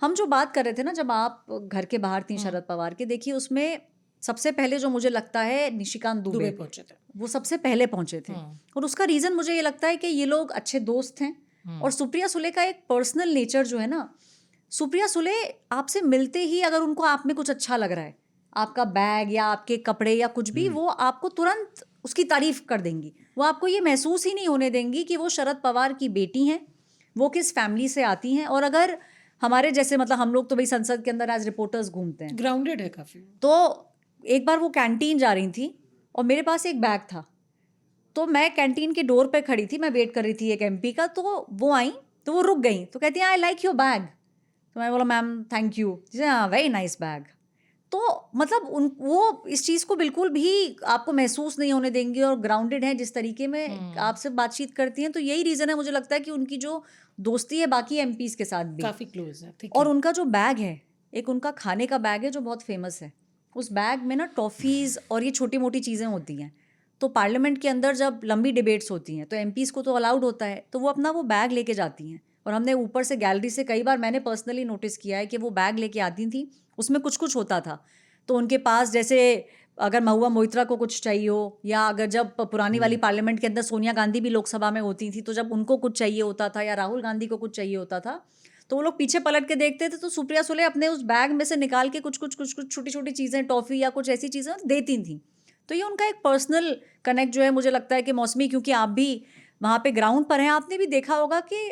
हम जो बात कर रहे थे ना, जब आप घर के बाहर थी शरद पवार के, देखिए उसमें सबसे पहले जो मुझे लगता है निशिकांत दुबे पहुंचे थे। वो सबसे पहले पहुंचे थे। और उसका रीजन मुझे ये लगता है कि ये लोग अच्छे दोस्त हैं। और सुप्रिया सुले का एक पर्सनल नेचर जो है ना, सुप्रिया सुले आपसे मिलते ही अगर उनको आप में कुछ अच्छा लग रहा है, आपका बैग या आपके कपड़े या कुछ भी, वो आपको तुरंत उसकी तारीफ कर देंगी। वो आपको ये महसूस ही नहीं होने देंगी कि वो शरद पवार की बेटी हैं, वो किस फैमिली से आती हैं। और अगर हमारे जैसे, मतलब हम लोग तो भाई संसद के अंदर एज रिपोर्टर्स घूमते हैं, ग्राउंडेड है काफी। तो एक बार वो कैंटीन जा रही थी और मेरे पास एक बैग था, तो मैं कैंटीन के डोर पे खड़ी थी, मैं वेट कर रही थी एक एमपी का, तो वो आई, तो वो रुक गई, तो कहती हैं आई लाइक योर बैग। तो मैं बोला मैम थैंक यू, हाँ वेरी नाइस बैग। तो मतलब वो इस चीज़ को बिल्कुल भी आपको महसूस नहीं होने देंगे और ग्राउंडेड हैं जिस तरीके में आपसे बातचीत करती हैं। तो यही रीज़न है मुझे लगता है कि उनकी जो दोस्ती है बाकी एमपीज़ के साथ भी काफी क्लोज है। और उनका जो बैग है, एक उनका खाने का बैग है जो बहुत फेमस है। उस बैग में ना टॉफ़ीज़ और ये छोटी मोटी चीज़ें होती हैं। तो पार्लियामेंट के अंदर जब लंबी डिबेट्स होती हैं तो एमपीज़ को तो अलाउड होता है, तो वो अपना वो बैग लेके जाती हैं। और हमने ऊपर से गैलरी से कई बार मैंने पर्सनली नोटिस किया है कि वो बैग लेके आती थी, उसमें कुछ कुछ होता था। तो उनके पास जैसे अगर महुआ मोइत्रा को कुछ चाहिए हो, या अगर जब पुरानी वाली पार्लियामेंट के अंदर सोनिया गांधी भी लोकसभा में होती थी, तो जब उनको कुछ चाहिए होता था या राहुल गांधी को कुछ चाहिए होता था, तो वो लोग पीछे पलट के देखते थे, तो सुप्रिया सुले अपने उस बैग में से निकाल के कुछ कुछ कुछ कुछ छोटी छोटी चीज़ें, टॉफ़ी या कुछ ऐसी चीज़ें देती थी। तो ये उनका एक पर्सनल कनेक्ट जो है, मुझे लगता है कि मौसमी, क्योंकि आप भी वहाँ पे ग्राउंड पर हैं, आपने भी देखा होगा कि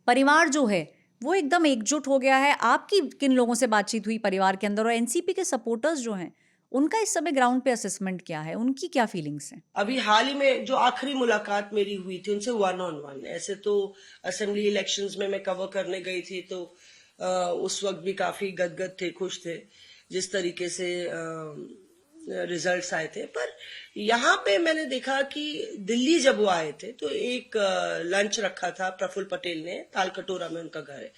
परिवार जो है वो एकदम एकजुट हो गया है। आपकी किन लोगों से बातचीत हुई परिवार के अंदर, और एनसीपी के सपोर्टर्स जो हैं उनका इस समय ग्राउंड पे असेसमेंट क्या है, उनकी क्या फीलिंग्स हैं? अभी हाल ही में जो आखिरी मुलाकात मेरी हुई थी उनसे 1-on-1, ऐसे तो असेंबली इलेक्शंस में मैं कवर करने गई थी, तो उस वक्त भी काफी गदगद थे, खुश थे जिस तरीके से रिजल्ट्स आए थे। पर यहाँ पे मैंने देखा कि दिल्ली जब वो आए थे तो एक लंच रखा था प्रफुल्ल पटेल ने, तालकटोरा में उनका घर है,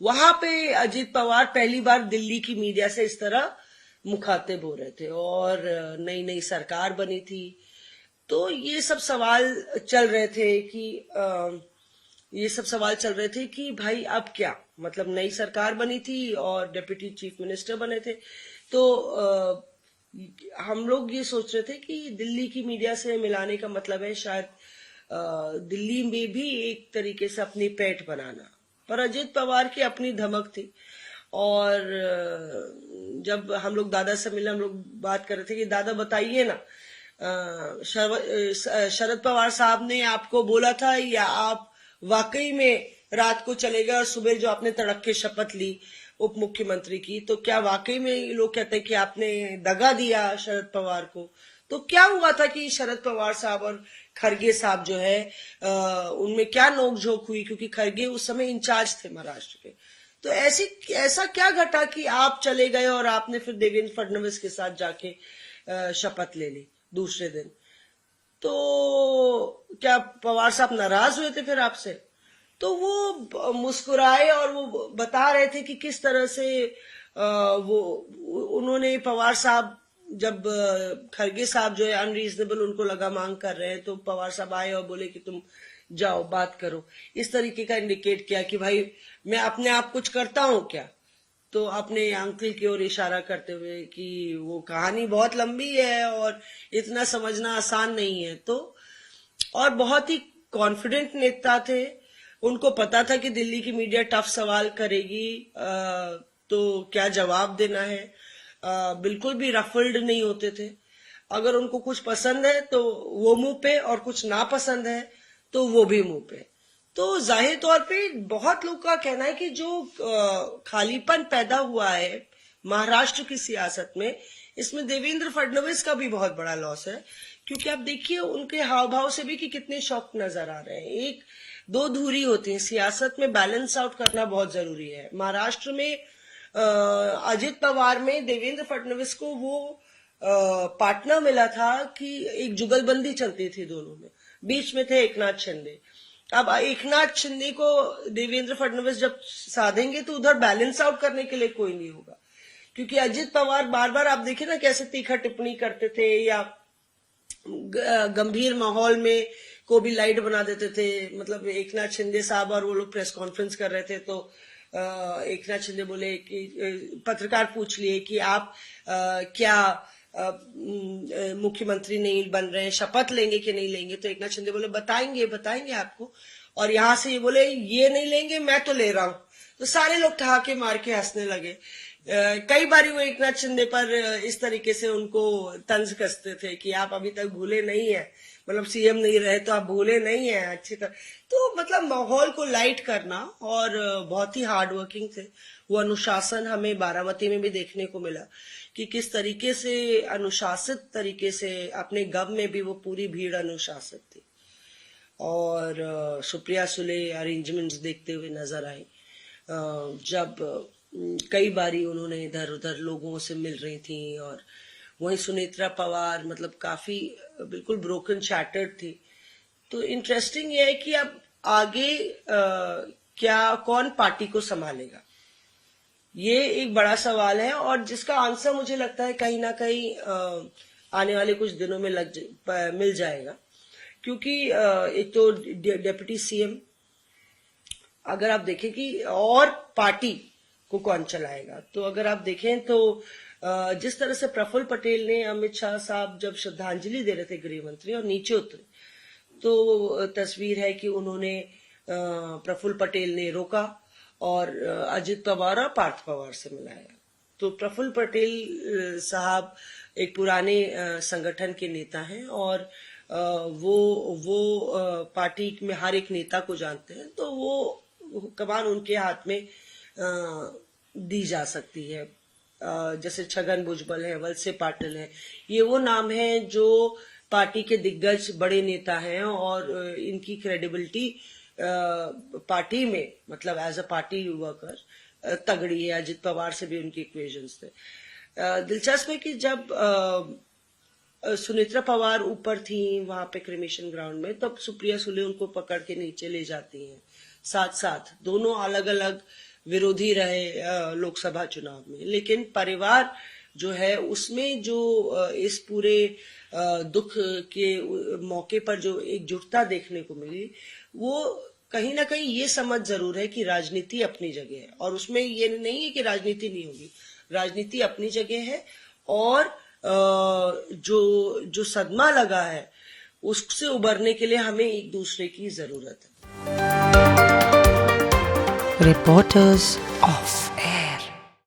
वहां पे अजीत पवार पहली बार दिल्ली की मीडिया से इस तरह मुखातिब हो रहे थे। और नई नई सरकार बनी थी, तो ये सब सवाल चल रहे थे कि भाई अब क्या, मतलब नई सरकार बनी थी और डिप्टी चीफ मिनिस्टर बने थे, तो हम लोग ये सोच रहे थे कि दिल्ली की मीडिया से मिलाने का मतलब है शायद दिल्ली में भी एक तरीके से अपनी पैठ बनाना। पर अजीत पवार की अपनी धमक थी। और जब हम लोग दादा से मिले, हम लोग बात कर रहे थे कि दादा बताइए ना, शरद पवार साहब ने आपको बोला था या आप वाकई में रात को चले गए और सुबह जो आपने तड़क के शपथ ली उप मुख्यमंत्री की, तो क्या वाकई में लोग कहते हैं कि आपने दगा दिया शरद पवार को? तो क्या हुआ था कि शरद पवार साहब और खरगे साहब जो है उनमें क्या नोकझोंक हुई, क्योंकि खरगे उस समय इंचार्ज थे महाराष्ट्र के। तो ऐसा क्या घटा कि आप चले गए और आपने फिर देवेंद्र फडणवीस के साथ जाके शपथ ले ली दूसरे दिन? तो क्या पवार साहब नाराज हुए थे फिर आपसे? तो वो मुस्कुराए और वो बता रहे थे कि किस तरह से वो उन्होंने, पवार साहब जब खरगे साहब जो है अनरीजनेबल उनको लगा मांग कर रहे हैं, तो पवार साहब आए और बोले कि तुम जाओ बात करो, इस तरीके का इंडिकेट किया कि भाई मैं अपने आप कुछ करता हूं क्या? तो अपने अंकल की ओर इशारा करते हुए कि वो कहानी बहुत लंबी है और इतना समझना आसान नहीं है। तो और बहुत ही कॉन्फिडेंट नेता थे, उनको पता था कि दिल्ली की मीडिया टफ सवाल करेगी, तो क्या जवाब देना है। बिल्कुल भी रफल्ड नहीं होते थे। अगर उनको कुछ पसंद है तो वो मुंह पे, और कुछ नापसंद है तो वो भी मुंह पे। तो जाहिर तौर पे बहुत लोग का कहना है कि जो खालीपन पैदा हुआ है महाराष्ट्र की सियासत में, इसमें देवेंद्र फडणवीस का भी बहुत बड़ा लॉस है। क्योंकि आप देखिए उनके हाव भाव से भी कि कितने शौक नजर आ रहे हैं। एक दो धुरी होती है सियासत में, बैलेंस आउट करना बहुत जरूरी है। महाराष्ट्र में अजित पवार में देवेंद्र फडणवीस को वो पार्टनर मिला था कि एक जुगलबंदी चलती थी दोनों में, बीच में थे एकनाथ शिंदे। अब एकनाथ शिंदे को देवेंद्र फडणवीस जब साधेंगे तो उधर बैलेंस आउट करने के लिए कोई नहीं होगा, क्योंकि अजित पवार बार बार आप देखिए ना कैसे तीखा टिप्पणी करते थे, या गंभीर माहौल में को भी लाइट बना देते थे। मतलब एकनाथ शिंदे साहब और वो लोग प्रेस कॉन्फ्रेंस कर रहे थे तो एक नाथ शिंदे बोले कि पत्रकार पूछ लिए कि आप क्या मुख्यमंत्री नहीं बन रहे हैं, शपथ लेंगे कि नहीं लेंगे? तो एक नाथ शिंदे बोले बताएंगे आपको। और यहां से ये बोले ये नहीं लेंगे, मैं तो ले रहा हूं। तो सारे लोग ठहाके मार के हंसने लगे। कई बार वो एक नाथ शिंदे पर इस तरीके से उनको तंज कसते थे कि आप अभी तक भूले नहीं है, मतलब सीएम नहीं रहे तो आप भूले नहीं है अच्छी तरह। तो मतलब माहौल को लाइट करना, और बहुत ही हार्ड वर्किंग थे वो। अनुशासन हमें बारामती में भी देखने को मिला कि किस तरीके से अनुशासित तरीके से, अपने गम में भी वो पूरी भीड़ अनुशासित थी। और सुप्रिया सुले अरेंजमेंट्स देखते हुए नजर आई, जब कई बारी उन्होंने इधर उधर लोगों से मिल रही थी। और वहीं सुनेत्रा पवार मतलब काफी बिल्कुल ब्रोकन शैटर्ड थी। तो इंटरेस्टिंग ये है कि अब आगे क्या कौन पार्टी को संभालेगा, ये एक बड़ा सवाल है, और जिसका आंसर मुझे लगता है कहीं ना कहीं आने वाले कुछ दिनों में मिल जाएगा। क्योंकि एक तो डेप्यूटी सीएम अगर आप देखें कि, और पार्टी को कौन चलाएगा, तो अगर आप देखें तो जिस तरह से प्रफुल्ल पटेल ने अमित शाह साहब जब श्रद्धांजलि दे रहे थे गृह मंत्री और नीचे उतरे, तो तस्वीर है कि उन्होंने प्रफुल्ल पटेल ने रोका और अजित पवार और पार्थ पवार से मिलाया। तो प्रफुल्ल पटेल साहब एक पुराने संगठन के नेता हैं, और वो पार्टी में हर एक नेता को जानते हैं। तो वो कमान उनके हाथ में दी जा सकती है। जैसे छगन भुजबल है, वत्स पाटिल है, ये वो नाम है जो पार्टी के दिग्गज बड़े नेता हैं, और इनकी क्रेडिबिलिटी पार्टी में मतलब एज अ पार्टी वर्कर तगड़ी है। अजित पवार से भी उनके इक्वेशंस थे। दिलचस्प है कि जब सुनेत्रा पवार ऊपर थी वहां पे क्रिमेशन ग्राउंड में, तब सुप्रिया सुले उनको पकड़ के नीचे ले जाती हैं। साथ साथ दोनों अलग अलग विरोधी रहे लोकसभा चुनाव में, लेकिन परिवार जो है उसमें जो इस पूरे दुख के मौके पर जो एकजुटता देखने को मिली, वो कहीं ना कहीं ये समझ जरूर है कि राजनीति अपनी जगह है, और उसमें ये नहीं है कि राजनीति नहीं होगी, राजनीति अपनी जगह है। और जो सदमा लगा है उससे उबरने के लिए हमें एक दूसरे की जरूरत है। Reporters Off.